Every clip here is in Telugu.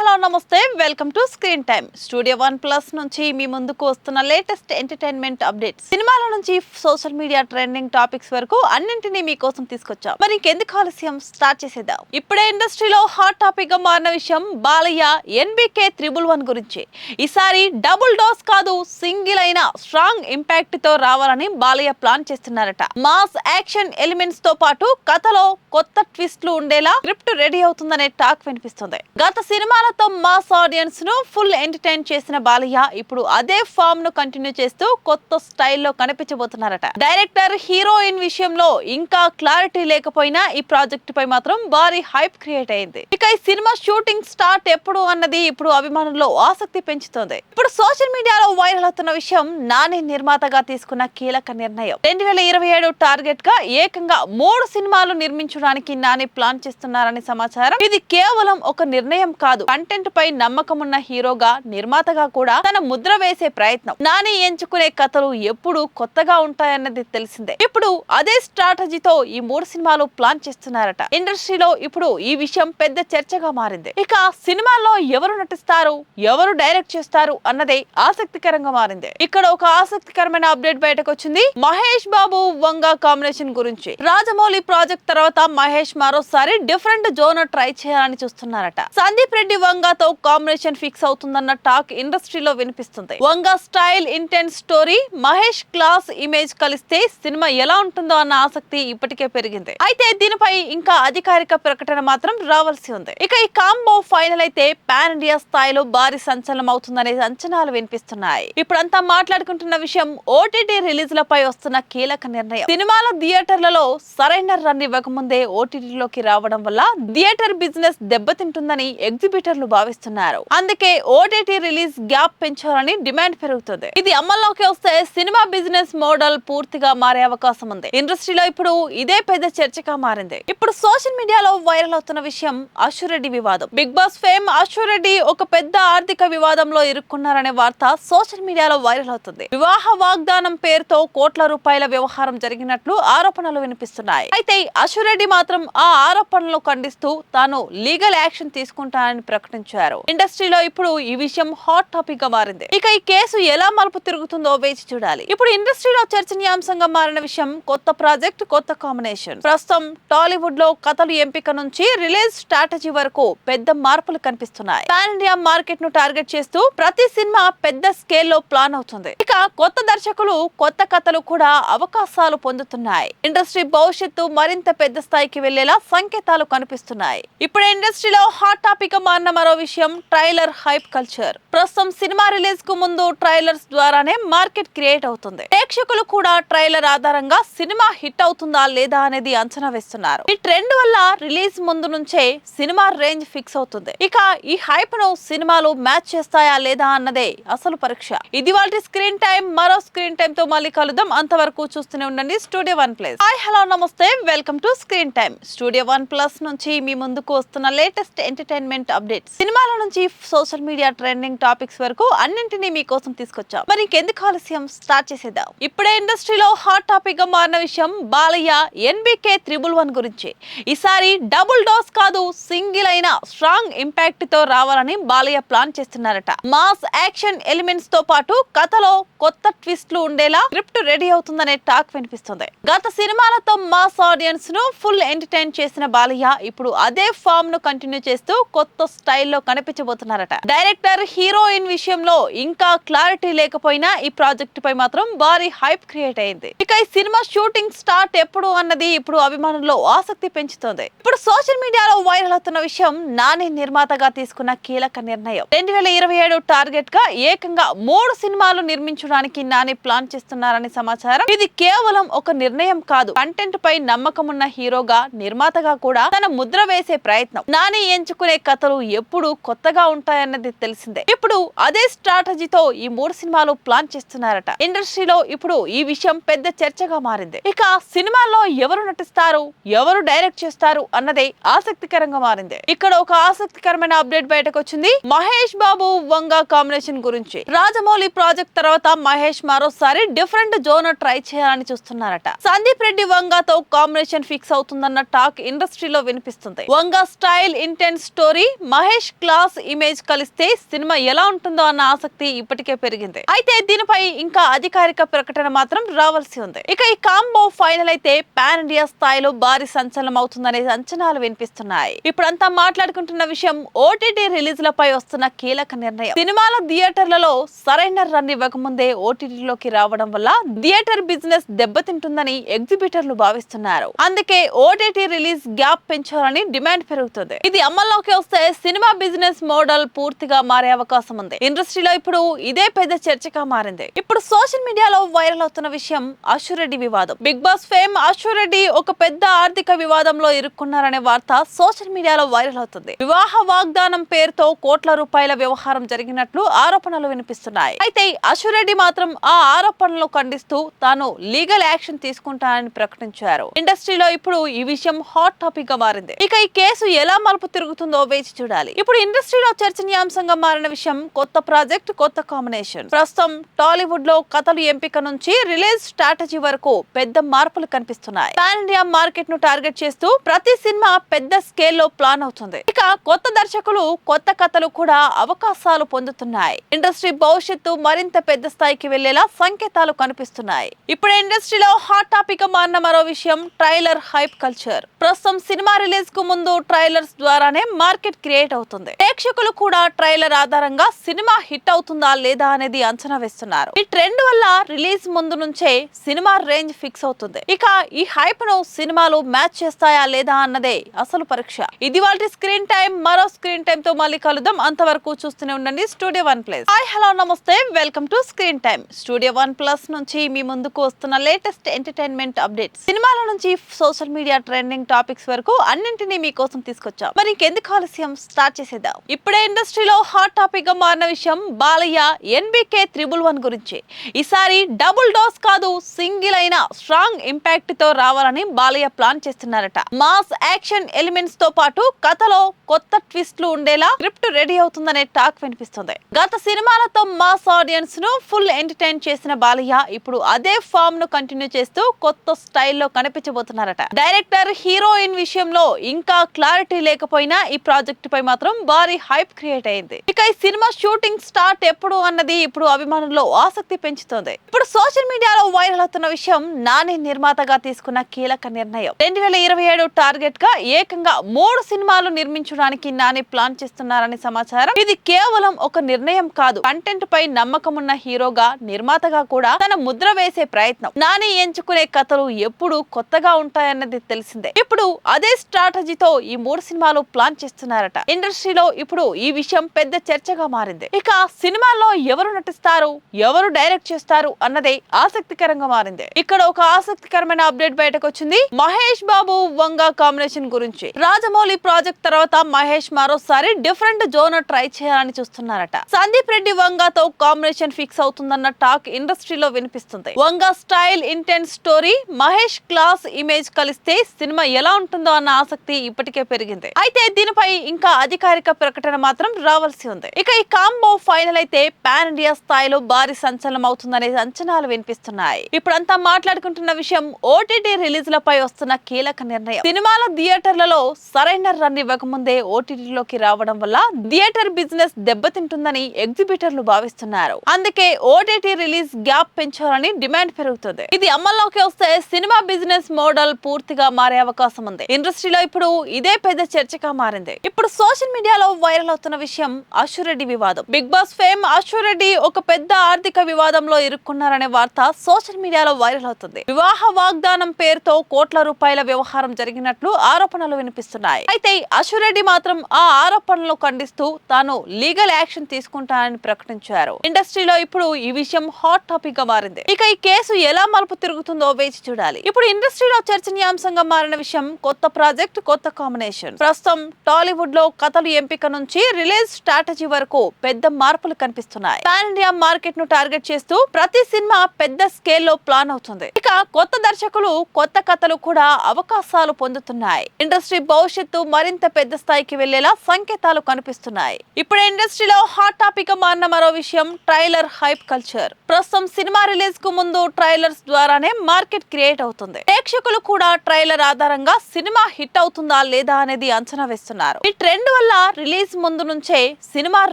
హలో నమస్తే welcome to screen time. Studio 1+ నుంచి మీ ముందుకు వస్తున్న లేటెస్ట్ ఎంటర్టైన్మెంట్ అప్డేట్స్, సినిమాల నుంచి సోషల్ మీడియా ట్రెండింగ్ టాపిక్స్ వరకు అన్నింటినీ మీకోసం తీసుకొచ్చాం. మరి ఇంకెందుకు ఆలస్యం, స్టార్ట్ చేసేద్దాం. ఇప్పుడే ఇండస్ట్రీలో హాట్ టాపిక్ గా మారిన విషయం బాలయ్య NBK 111 గురించి. ఈసారి డబుల్ డోస్ కాదు, సింగిల్ అయిన స్ట్రాంగ్ ఇంపాక్ట్ తో రావాలని బాలయ్య ప్లాన్ చేస్తున్నారట. మాస్ యాక్షన్ ఎలిమెంట్స్ తో పాటు కథలో కొత్త ట్విస్ట్లు ఉండేలా స్క్రిప్ట్ రెడీ అవుతుందనే టాక్ వినిపిస్తుంది. గత సినిమాలతో మాస్ ఆడియన్స్ ను ఫుల్ ఎంటర్టైన్ చేసిన బాలయ్య ఇప్పుడు అదే ఫామ్ ను కంటిన్యూ చేస్తూ కొత్త స్టైల్లో కనిపించబోతున్నారట. డైరెక్టర్, హీరోయిన్ విషయంలో ఇంకా క్లారిటీ లేకపోయినా ఈ ప్రాజెక్ట్ పై మాత్రం భారీ హైప్ క్రియేట్ అయింది. ఇక ఈ సినిమా షూటింగ్ స్టార్ట్ ఎప్పుడు అన్నది ఇప్పుడు అభిమానుల్లో ఆసక్తి పెంచుతోంది. ఇప్పుడు సోషల్ మీడియాలో వైరల్ అవుతున్న విషయం నాని నిర్మాతగా తీసుకున్న కీలక నిర్ణయం. 2027 టార్గెట్ గా ఏకంగా 3 సినిమాలు నిర్మించడానికి నాని ప్లాన్ చేస్తున్నారని సమాచారం. ఇది కేవలం ఒక నిర్ణయం కాదు, కంటెంట్ పై నమ్మకం ఉన్న హీరోగా, నిర్మాతగా కూడా తన ముద్ర వేసే ప్రయత్నం. నాని ఎంచుకునే కథలు ఎప్పుడు కొత్తగా ఉంటాయన్నది తెలిసిందే. ఇప్పుడు అదే స్ట్రాటజీతో ఈ 3 సినిమాలు ప్లాన్ చేస్తున్నారట. ఇండస్ట్రీలో ఇప్పుడు ఈ విషయం పెద్ద చర్చగా మారింది. ఇక సినిమాల్లో ఎవరు నటిస్తారు, ఎవరు డైరెక్ట్ చేస్తారు అన్నదే ఆసక్తికరంగా మారింది. ఇక్కడ ఒక ఆసక్తికరమైన అప్డేట్ బయటకు వచ్చింది. మహేష్ బాబు, వంగ కాంబినేషన్ గురించి. రాజమౌళి ప్రాజెక్ట్ తర్వాత మహేష్ మరోసారి డిఫరెంట్ జోనర్ ట్రై చేయాలని చూస్తున్నారట. సందీప్ రెడ్డి వంగతో కాంబినేషన్ ఫిక్స్ అవుతుందన్న టాక్ ఇండస్ట్రీలో వినిపిస్తుంది. Vanga style, intense story, Mahesh class image కలిస్తే సినిమా ఎలా ఉంటుందో అన్న ఆసక్తి ఇప్పటికే పెరిగింది. అయితే దీనిపై ఇంకా అధికారిక ప్రకటన మాత్రం రావాల్సి ఉంది. ఇక ఈ కాంబో ఫైనల్ అయితే పాన్ ఇండియా స్థాయిలో భారీ సంచలనం అవుతుందనే అంచనాలు వినిపిస్తున్నాయి. ఇప్పుడంతా మాట్లాడుకుంటున్న విషయం OTT రిలీజ్ లపై వస్తున్న కీలక నిర్ణయం. సినిమాల థియేటర్లలో సరైన రన్ ఇవ్వకముందే OTTలోకి రావడం వల్ల థియేటర్ బిజినెస్ దెబ్బతింటుందని ఎగ్జిబిటర్లు భావిస్తున్నారు. అందుకే OTT రిలీజ్ గ్యాప్ పెంచాలని డిమాండ్ పెరుగుతుంది. ఇది అమల్లోకి వస్తే సినిమా బిజినెస్ మోడల్ పూర్తిగా మారే అవకాశం ఉంది. ఇండస్ట్రీలో ఇప్పుడు ఇదే పెద్ద చర్చగా మారింది. ఇప్పుడు సోషల్ మీడియాలో వైరల్ అవుతున్న విషయం అశు రెడ్డి వివాదం. Big boss fame Ashu Reddy ఒక పెద్ద ఆర్థిక వివాదంలో ఇరుక్కున్నారనే వార్త సోషల్ మీడియాలో వైరల్ అవుతుంది. వివాహ వాగ్దానం పేరుతో కోట్ల రూపాయల వ్యవహారం జరిగినట్లు ఆరోపణలు వినిపిస్తున్నాయి. అయితే అశు రెడ్డి మాత్రం ఆ ఆరోపణలు ఖండిస్తూ తాను లీగల్ యాక్షన్ తీసుకుంటానని ప్రకటించారు. ఇండస్ట్రీలో ఇప్పుడు ఈ విషయం హాట్ టాపిక్ గా మారింది. ఇక ఈ కేసు ఎలా మలుపు తిరుగుతుందో వేచి చూడాలి. ఇప్పుడు ఇండస్ట్రీలో చర్చనీయాంశంగా మారిన విషయం కొత్త ప్రాజెక్ట్, కొత్త కాంబినేషన్. ప్రస్తుతం టాలీవుడ్ లో కథలు ఎంపిక నుంచి రిలీజ్ స్ట్రాటజీ వరకు పెద్ద మార్పులు కనిపిస్తున్నాయి. పాన్ ఇండియా మార్కెట్ ను టార్గెట్ చేస్తూ ప్రతి సినిమా పెద్ద స్కేల్ లో ప్లాన్ అవుతుంది. ఇక కొత్త దర్శకులు, కొత్త కథలు కూడా అవకాశాలు పొందుతున్నాయి. ఇండస్ట్రీ భవిష్యత్తు మరింత పెద్ద స్థాయికి వెళ్లేలా సంకేతాలు కనిపిస్తున్నాయి. ఇప్పుడు ఇండస్ట్రీలో హాట్ టాపిక్ గా మారిన మరో విషయం ట్రైలర్ హైప్ కల్చర్. ప్రస్తుతం సినిమా రిలీజ్ కు ముందు ట్రైలర్స్ ద్వారానే మార్కెట్ క్రియేట్ అవుతుంది. ప్రేక్షకులు కూడా ట్రైలర్ ఆధారంగా సినిమా హిట్ అవుతుందా లేదా అనేది అంచనా వేస్తున్నారు. ఈ ట్రెండ్ వల్ల రిలీజ్ ముందు నుంచే సినిమా రేంజ్ ఫిక్స్ అవుతుంది. ఇక ఈ హైప్ ను సినిమాలు మ్యాచ్ చేస్తాయా లేదా అన్నదే అసలు పరీక్ష. ఇది వాళ్ళ స్క్రీన్ టైం. మరో స్క్రీన్ టైం తో మళ్ళీ కలుద్దాం. అంతవరకు చూస్తూనే ఉండండి స్టూడియో 1+. హాయ్ హలో నమస్తే welcome to screen time. Studio 1+ నుంచి మీ ముందుకు వస్తున్న లేటెస్ట్ ఎంటర్టైన్మెంట్ అప్డేట్స్, సినిమాల నుంచి సోషల్ మీడియా ట్రెండింగ్ టాపిక్స్ వరకు అన్నింటినీ మీకోసం తీసుకొచ్చాం. మరి ఇంకెందుకు ఆలస్యం, స్టార్ట్ చేసేద్దాం. ఇప్పుడే ఇండస్ట్రీలో హాట్ టాపిక్ గా మారిన విషయం బాలయ్య NBK 111 గురించి. ఈసారి డబుల్ డోస్ కాదు, సింగిల్ అయిన స్ట్రాంగ్ ఇంపాక్ట్ తో రావాలని బాలయ్య ప్లాన్ చేస్తున్నారట. మాస్ యాక్షన్ ఎలిమెంట్స్ తో పాటు కథలో కొత్త ట్విస్ట్లు ఉండేలా స్క్రిప్ట్ రెడీ అవుతుందనే టాక్ వినిపిస్తుంది. గత సినిమాలతో మాస్ ఆడియన్స్ ను ఫుల్ ఎంటర్టైన్ చేసిన బాలయ్య ఇప్పుడు అదే ఫామ్ ను కంటిన్యూ చేస్తూ కొత్త స్టైల్లో కనిపించబోతున్నారట. డైరెక్టర్, హీరోయిన్ విషయంలో ఇంకా క్లారిటీ లేకపోయినా ఈ ప్రాజెక్ట్ పై మాత్రం భారీ హైప్ క్రియేట్ అయింది. ఇక ఈ సినిమా షూటింగ్ స్టార్ట్ ఎప్పుడు అన్నది ఇప్పుడు అభిమానుల్లో ఆసక్తి పెంచుతోంది. ఇప్పుడు సోషల్ మీడియాలో వైరల్ అవుతున్న విషయం నాని నిర్మాతగా తీసుకున్న కీలక నిర్ణయం. 2027 టార్గెట్ గా ఏకంగా 3 సినిమాలు నిర్మించడానికి నాని ప్లాన్ చేస్తున్నారని సమాచారం. ఇది కేవలం ఒక నిర్ణయం కాదు, కంటెంట్ పై నమ్మకం ఉన్న హీరోగా, నిర్మాతగా కూడా తన ముద్ర వేసే ప్రయత్నం. నాని ఎంచుకునే కథలు ఎప్పుడు కొత్తగా ఉంటాయన్నది తెలిసిందే. ఇప్పుడు అదే స్ట్రాటజీతో ఈ 3 సినిమాలు ప్లాన్ చేస్తున్నారట. ఇండస్ట్రీలో ఇప్పుడు ఈ విషయం పెద్ద చర్చగా మారింది. ఇక సినిమాల్లో ఎవరు నటిస్తారు, ఎవరు డైరెక్ట్ చేస్తారు అన్నదే ఆసక్తికరంగా మారింది. ఇక్కడ ఒక ఆసక్తికరమైన అప్డేట్ బయటకు వచ్చింది. మహేష్ బాబు, వంగ కాంబినేషన్ గురించి. రాజమౌళి ప్రాజెక్ట్ తర్వాత మహేష్ మరోసారి డిఫరెంట్ జోనర్ ట్రై చేయాలని చూస్తున్నారట. సందీప్ రెడ్డి వంగతో కాంబినేషన్ ఫిక్స్ అవుతుందన్న టాక్ ఇండస్ట్రీలో వినిపిస్తుంది. Vanga style, intense story, Mahesh Mahesh class image కలిస్తే సినిమా ఎలా ఉంటుందో అన్న ఆసక్తి ఇప్పటికే పెరిగింది. అయితే దీనిపై ఇంకా అధికారిక ప్రకటన మాత్రం రావాల్సి ఉంది. ఇక ఈ కాంబో ఫైనల్ అయితే పాన్ ఇండియా స్థాయిలో భారీ సంచలనం అవుతుందనే అంచనాలు వినిపిస్తున్నాయి. ఇప్పుడంతా మాట్లాడుకుంటున్న విషయం ఓటీటీ రిలీజ్లపై వస్తున్న కీలక నిర్ణయం. సినిమాల థియేటర్లలో సరైన రన్ ఇవ్వకముందే ఓటీటీలోకి రావడం వల్ల థియేటర్ బిజినెస్ దెబ్బతింటుందని ఎగ్జిబిటర్లు భావిస్తున్నారు. అందుకే ఓటీటీ రిలీజ్ గ్యాప్ పెంచాలని డిమాండ్ పెరుగుతుంది. ఇది అమల్లోకి వస్తే సినిమా బిజినెస్ మోడల్ పూర్తిగా మారే అవకాశం ఉంది. ఇండస్ట్రీలో ఇప్పుడు ఇదే పెద్ద చర్చగా మారింది. ఇప్పుడు సోషల్ మీడియాలో వైరల్ అవుతున్న విషయం అశు రెడ్డి వివాదం. Big boss fame Ashu Reddy ఒక పెద్ద ఆర్థిక వివాదంలో ఇరుక్కున్నారనే వార్త సోషల్ మీడియాలో వైరల్ అవుతుంది. వివాహ వాగ్దానం పేరుతో కోట్ల రూపాయల వ్యవహారం జరిగినట్లు ఆరోపణలు వినిపిస్తున్నాయి. అయితే అశు రెడ్డి మాత్రం ఆ ఆరోపణలు ఖండిస్తూ తాను లీగల్ యాక్షన్ తీసుకుంటానని ప్రకటించారు. ఇండస్ట్రీలో ఇప్పుడు ఈ విషయం హాట్ టాపిక్ గా మారింది. ఇక ఈ కేసు ఎలా మలుపు తిరుగుతుందో వేచి చూడాలి. ఇప్పుడు ఇండస్ట్రీలో చర్చనీయాంశంగా మారిన విషయం కొత్త ప్రాజెక్ట్, కొత్త కాంబినేషన్. ప్రస్తుతం టాలీవుడ్ లో కథలు ఎంపిక నుంచి రిలీజ్ స్ట్రాటజీ వరకు పెద్ద మార్పులు కనిపిస్తున్నాయి. పాన్ ఇండియా మార్కెట్ ను టార్గెట్ చేస్తూ ప్రతి సినిమా పెద్ద స్కేల్ లో ప్లాన్ అవుతుంది. ఇక కొత్త దర్శకులు, కొత్త కథలు కూడా అవకాశాలు పొందుతున్నాయి. ఇండస్ట్రీ భవిష్యత్తు మరింత పెద్ద స్థాయికి వెళ్లేలా సంకేతాలు కనిపిస్తున్నాయి. ఇప్పుడు ఇండస్ట్రీలో హాట్ టాపిక్ గా మారిన మరో విషయం ట్రైలర్ హైప్ కల్చర్. ప్రస్తుతం సినిమా రిలీజ్ కు ముందు ట్రైలర్స్ ద్వారానే మార్కెట్ క్రియేట్ అవుతుంది. ప్రేక్షకులు కూడా ట్రైలర్ ఆధారంగా సినిమా హిట్ అవుతుందా లేదా అనేది అంచనా వేస్తున్నారు. ఈ ట్రెండ్ వల్ల రిలీజ్ ముందు నుంచే సినిమా రేంజ్ ఫిక్స్ అవుతుంది. ఇక ఈ హైప్ ను సినిమాలు మ్యాచ్ చేస్తాయా లేదా అన్నదే అసలు పరీక్ష. ఇది వాళ్ళ స్క్రీన్ టైం. మరో స్క్రీన్ టైం తో మళ్ళీ కలుద్దాం. అంతవరకు చూస్తూనే ఉండండి studio one plus. Hi, hello, నమస్తే, welcome to screen time. Studio one plus నుంచి మీ ముందుకు వస్తున్న లేటెస్ట్ ఎంటర్టైన్మెంట్ అప్డేట్స్. సినిమాల నుంచి సోషల్ మీడియా ట్రెండింగ్ టాపిక్స్ వరకు అన్నింటినీ మీకోసం తీసుకొచ్చాం. మరి ఇంకెందుకు ఆలస్యం, స్టార్ట్ చేసేద్దాం. ఇప్పుడే ఇండస్ట్రీలో హాట్ టాపిక్ గా మారిన విషయం బాలయ్య NBK 111 గురించి. ఈసారి డబుల్ డోస్ కాదు, సింగిల్ అయిన స్ట్రాంగ్ ఇంపాక్ట్ తో రావాలని బాలయ్య ప్లాన్ చేస్తున్నారట. మాస్ యాక్షన్ ఎలిమెంట్స్ తో పాటు కథలో కొత్త ట్విస్ట్లు ఉండేలా స్క్రిప్ట్ రెడీ అవుతుందనే టాక్ వినిపిస్తుంది. గత సినిమాలతో మాస్ ఆడియన్స్ ను ఫుల్ ఎంటర్టైన్ చేసిన బాలయ్య ఇప్పుడు అదే ఫామ్ ను కంటిన్యూ చేస్తూ కొత్త స్టైల్లో కనిపించబోతున్నారట. డైరెక్టర్, హీరోయిన్ విషయంలో ఇంకా క్లారిటీ లేకపోయినా ఈ ప్రాజెక్ట్ పై మాత్రం భారీ హైప్ క్రియేట్ అయింది. ఇక ఈ సినిమా షూటింగ్ స్టార్ట్ ఎప్పుడు అన్నది ఇప్పుడు అభిమానుల్లో ఆసక్తి పెంచుతోంది. ఇప్పుడు సోషల్ మీడియాలో వైరల్ అవుతున్న విషయం నాని నిర్మాతగా తీసుకున్న కీలక నిర్ణయం. 2027 టార్గెట్ గా ఏకంగా 3 సినిమాలు నిర్మించడానికి నాని ప్లాన్ చేస్తున్నారని సమాచారం. ఇది కేవలం ఒక నిర్ణయం కాదు, కంటెంట్ పై నమ్మకం ఉన్న హీరోగా, నిర్మాతగా కూడా తన ముద్ర వేసే ప్రయత్నం. నాని ఎంచుకునే కథలు ఎప్పుడు కొత్తగా ఉంటాయన్నది తెలిసిందే. ఇప్పుడు అదే స్ట్రాటజీతో ఈ 3 సినిమాలు ప్లాన్ చేస్తున్నారట. ఇండస్ట్రీలో ఇప్పుడు ఈ విషయం పెద్ద చర్చగా మారింది. ఇక సినిమాల్లో ఎవరు నటిస్తారు, ఎవరు డైరెక్ట్ చేస్తారు అన్నదే ఆసక్తికరంగా మారింది. ఇక్కడ ఒక ఆసక్తికరమైన అప్డేట్ బయటకు వచ్చింది. మహేష్ బాబు వంగ కాంబినేషన్ గురించి. రాజమౌళి ప్రాజెక్ట్ తర్వాత మహేష్ మరోసారి డిఫరెంట్ జోన్ ట్రై చేయాలని చూస్తున్నారట. సందీప్ రెడ్డి వంగతో కాంబినేషన్ ఫిక్స్ అవుతుందన్న టాక్ ఇండస్ట్రీలో వినిపిస్తుంది. Vanga style, intense story, Mahesh class image కలిస్తే సినిమా ఎలా ఉంటుందో అన్న ఆసక్తి ఇప్పటికే పెరిగింది. అయితే దీనిపై ఇంకా అధికారిక ప్రకటన మాత్రం రావాల్సి ఉంది. ఇక ఈ కాంబో ఫైనల్ అయితే పాన్ ఇండియా స్థాయిలో భారీ సంచలనం అవుతుందనే అంచనాలు వినిపిస్తున్నాయి. ఇప్పుడంతా మాట్లాడుకుంటున్న విషయం ఓటీటీ రిలీజ్లపై వస్తున్న కీలక నిర్ణయం. సినిమాల థియేటర్లలో సరైన రన్ ఇవ్వకముందే ఓటీటీలోకి రావడం వల్ల థియేటర్ బిజినెస్ దెబ్బతింటుందని ఎగ్జిబిటర్లు భావిస్తున్నారు. అందుకే ఓటీటీ రిలీజ్ గ్యాప్ పెంచాలని డిమాండ్ పెరుగుతుంది. ఇది అమల్లోకి వస్తే సినిమా బిజినెస్ మోడల్ పూర్తిగా మారే అవకాశం ఉంది. ఇండస్ట్రీలో ఇప్పుడు ఇదే పెద్ద చర్చగా మారింది. ఇప్పుడు సోషల్ మీడియాలో వైరల్ అవుతున్న విషయం అశు రెడ్డి వివాదం. Big boss fame Ashu Reddy ఒక పెద్ద ఆర్థిక వివాదంలో ఇరుక్కున్నారనే వార్త సోషల్ మీడియాలో వైరల్ అవుతుంది. వివాహ వాగ్దానం పేరుతో కోట్ల రూపాయల వ్యవహారం జరిగినట్లు ఆరోపణలు వినిపిస్తున్నాయి. అయితే అశు రెడ్డి మాత్రం ఆ ఆరోపణలు ఖండిస్తూ తాను లీగల్ యాక్షన్ తీసుకుంటానని ప్రకటించారు. ఇండస్ట్రీలో ఇప్పుడు ఈ విషయం హాట్ టాపిక్ గా మారింది. ఇక ఈ కేసు ఎలా మలుపు తిరుగుతుందో వేచి చూడాలి. ఇప్పుడు ఇండస్ట్రీలో చర్చనీయాంశంగా మారిన విషయం కొత్త ప్రాజెక్ట్, కొత్త కాంబినేషన్. ప్రస్తుతం టాలీవుడ్ లో కథలు ఎంపిక నుంచి రిలీజ్ స్ట్రాటజీ వరకు పెద్ద మార్పులు కనిపిస్తున్నాయి. పాన్ ఇండియా మార్కెట్ ను టార్గెట్ చేస్తూ ప్రతి సినిమా పెద్ద స్కేల్ లో ప్లాన్ అవుతుంది. ఇక కొత్త దర్శకులు, కొత్త కథలు కూడా అవకాశాలు పొందుతున్నాయి. ఇండస్ట్రీ భవిష్యత్తు మరింత పెద్ద స్థాయికి వెళ్లేలా సంకేతాలు కనిపిస్తున్నాయి. ఇప్పుడు ఇండస్ట్రీలో హాట్ టాపిక్ గా మారిన మరో విషయం ట్రైలర్ హైప్ కల్చర్. ప్రస్తుతం సినిమా రిలీజ్ కు ముందు ట్రైలర్స్ ద్వారానే మార్కెట్ క్రియేట్ అవుతుంది. ప్రేక్షకులు కూడా ట్రైలర్ ఆధారంగా సినిమా హిట్ అవుతుందా లేదా అనేది అంచనా వేస్తున్నారు. ఈ ట్రెండ్ అందువల్ల రిలీజ్ ముందు నుంచే సినిమా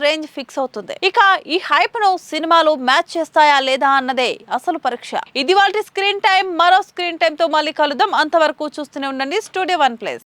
రేంజ్ ఫిక్స్ అవుతుంది. ఇక ఈ హైప్ ను సినిమాలు మ్యాచ్ చేస్తాయా లేదా అన్నదే అసలు పరీక్ష. ఇది వాళ్ళ స్క్రీన్ టైం. మరో స్క్రీన్ టైం తో మళ్ళీ కలుద్దాం. అంతవరకు చూస్తూనే ఉండండి స్టూడియో 1+.